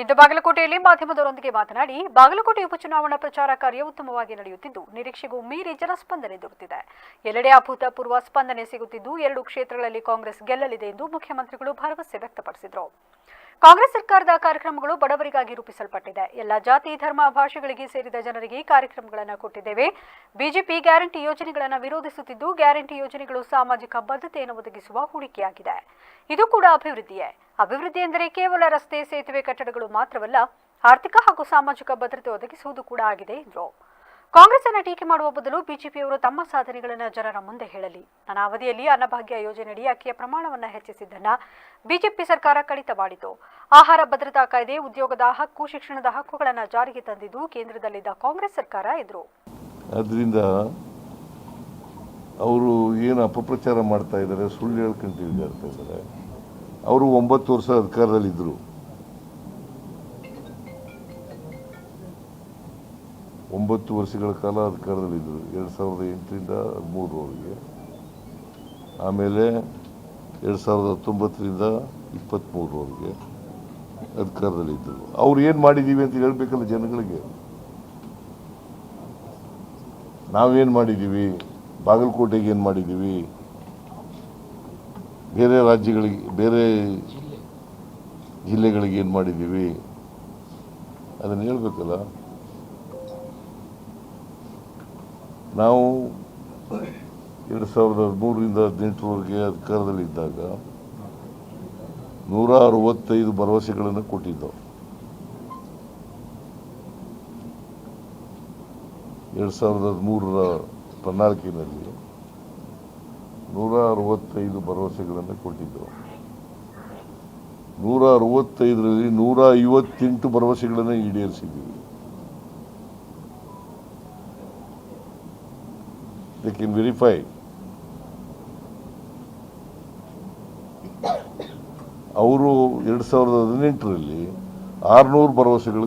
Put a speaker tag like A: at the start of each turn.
A: ಇಂದು ಬಾಗಲಕೋಟೆಯಲ್ಲಿ ಮಾಧ್ಯಮದವರೊಂದಿಗೆ ಮಾತನಾಡಿ, ಬಾಗಲಕೋಟೆ ಉಪಚುನಾವಣಾ ಪ್ರಚಾರ ಕಾರ್ಯ ಉತ್ತಮವಾಗಿ ನಡೆಯುತ್ತಿದ್ದು ನಿರೀಕ್ಷೆಗೂ ಮೀರಿ ಜನಸ್ಪಂದನೆ ದೊರೆತಿದೆ. ಎಲ್ಲೆಡೆ ಅಭೂತಪೂರ್ವ ಸ್ಪಂದನೆ ಸಿಗುತ್ತಿದ್ದು 2 ಕ್ಷೇತ್ರಗಳಲ್ಲಿ ಕಾಂಗ್ರೆಸ್ ಗೆಲ್ಲಲಿದೆ ಎಂದು ಮುಖ್ಯಮಂತ್ರಿಗಳು ಭರವಸೆ ವ್ಯಕ್ತಪಡಿಸಿದರು. ಕಾಂಗ್ರೆಸ್ ಸರ್ಕಾರದ ಕಾರ್ಯಕ್ರಮಗಳು ಬಡವರಿಗಾಗಿ ರೂಪಿಸಲ್ಪಟ್ಟಿದೆ. ಎಲ್ಲ ಜಾತಿ, ಧರ್ಮ, ಭಾಷೆಗಳಿಗೆ ಸೇರಿದ ಜನರಿಗೆ ಕಾರ್ಯಕ್ರಮಗಳನ್ನು ಕೊಟ್ಟಿದ್ದೇವೆ. ಬಿಜೆಪಿ ಗ್ಯಾರಂಟಿ ಯೋಜನೆಗಳನ್ನು ವಿರೋಧಿಸುತ್ತಿದ್ದು, ಗ್ಯಾರಂಟಿ ಯೋಜನೆಗಳು ಸಾಮಾಜಿಕ ಬದ್ಧತೆಯನ್ನು ಒದಗಿಸುವ ಹೂಡಿಕೆಯಾಗಿದೆ. ಇದು ಕೂಡ ಅಭಿವೃದ್ಧಿಯೇ. ಅಭಿವೃದ್ಧಿ ಎಂದರೆ ಕೇವಲ ರಸ್ತೆ, ಸೇತುವೆ, ಕಟ್ಟಡಗಳು ಮಾತ್ರವಲ್ಲ, ಆರ್ಥಿಕ ಹಾಗೂ ಸಾಮಾಜಿಕ ಭದ್ರತೆ ಒದಗಿಸುವುದು ಕೂಡ ಆಗಿದೆ ಎಂದರು. ಕಾಂಗ್ರೆಸ್ ಅನ್ನು ಟೀಕೆ ಮಾಡುವ ಬದಲು ಬಿಜೆಪಿಯವರು ತಮ್ಮ ಸಾಧನೆಗಳನ್ನು ಜನರ ಮುಂದೆ ಹೇಳಲಿ. ನನ್ನ ಅವಧಿಯಲ್ಲಿ ಅನ್ನಭಾಗ್ಯ ಯೋಜನೆಯಡಿ ಅಕ್ಕಿಯ ಪ್ರಮಾಣವನ್ನು ಹೆಚ್ಚಿಸಿದ್ದನ್ನು ಬಿಜೆಪಿ ಸರ್ಕಾರ ಕಡಿತ ಮಾಡಿತು. ಆಹಾರ ಭದ್ರತಾ ಕಾಯ್ದೆ, ಉದ್ಯೋಗದ ಹಕ್ಕು, ಶಿಕ್ಷಣದ ಹಕ್ಕುಗಳನ್ನು ಜಾರಿಗೆ ತಂದಿದ್ದು ಕೇಂದ್ರದಲ್ಲಿದ್ದ ಕಾಂಗ್ರೆಸ್ ಸರ್ಕಾರ ಎಂದರು.
B: ಅದರಿಂದ ಅವರು ಏನು ಅಪಪ್ರಚಾರ ಮಾಡ್ತಾ ಇದ್ದಾರೆ, ಸುಳ್ಳು ಹೇಳ್ಕೊಂಡು ತಿರುಗಾಡ್ತಾ ಇದ್ದಾರೆ. ಅವರು 9 ವರ್ಷ ಅಧಿಕಾರದಲ್ಲಿದ್ದರು. 9 ವರ್ಷಗಳ ಕಾಲ ಅಧಿಕಾರದಲ್ಲಿದ್ದರು, 2008ರಿಂದ 13ರವರೆಗೆ. ಆಮೇಲೆ 2019ರಿಂದ 23ರವರೆಗೆ ಅಧಿಕಾರದಲ್ಲಿದ್ದರು. ಅವ್ರು ಏನು ಮಾಡಿದ್ದೀವಿ ಅಂತ ಹೇಳ್ಬೇಕಲ್ಲ ಜನಗಳಿಗೆ. ನಾವೇನು ಮಾಡಿದ್ದೀವಿ, ಬಾಗಲಕೋಟೆಗೆ ಏನು ಮಾಡಿದ್ದೀವಿ, ಬೇರೆ ರಾಜ್ಯಗಳಿಗೆ, ಬೇರೆ ಜಿಲ್ಲೆಗಳಿಗೆ ಏನು ಮಾಡಿದ್ದೀವಿ, ಅದನ್ನು ಹೇಳ್ಬೇಕಲ್ಲ. ನಾವು 2013ರಿಂದ 18ರವರೆಗೆ ಅಧಿಕಾರದಲ್ಲಿದ್ದಾಗ 165 ಭರವಸೆಗಳನ್ನು ಕೊಟ್ಟಿದ್ದವು. 2013ರ ಪ್ರಣಾಳಿಕೆಯಲ್ಲಿ 165 ಭರವಸೆಗಳನ್ನು ಕೊಟ್ಟಿದ್ದವು. 165ರಲ್ಲಿ 158 ಭರವಸೆಗಳನ್ನು ಈಡೇರಿಸಿದ್ದೀವಿ. They can verify. ಅವರು 2018ರಲ್ಲಿ 600 ಭರವಸೆಗಳು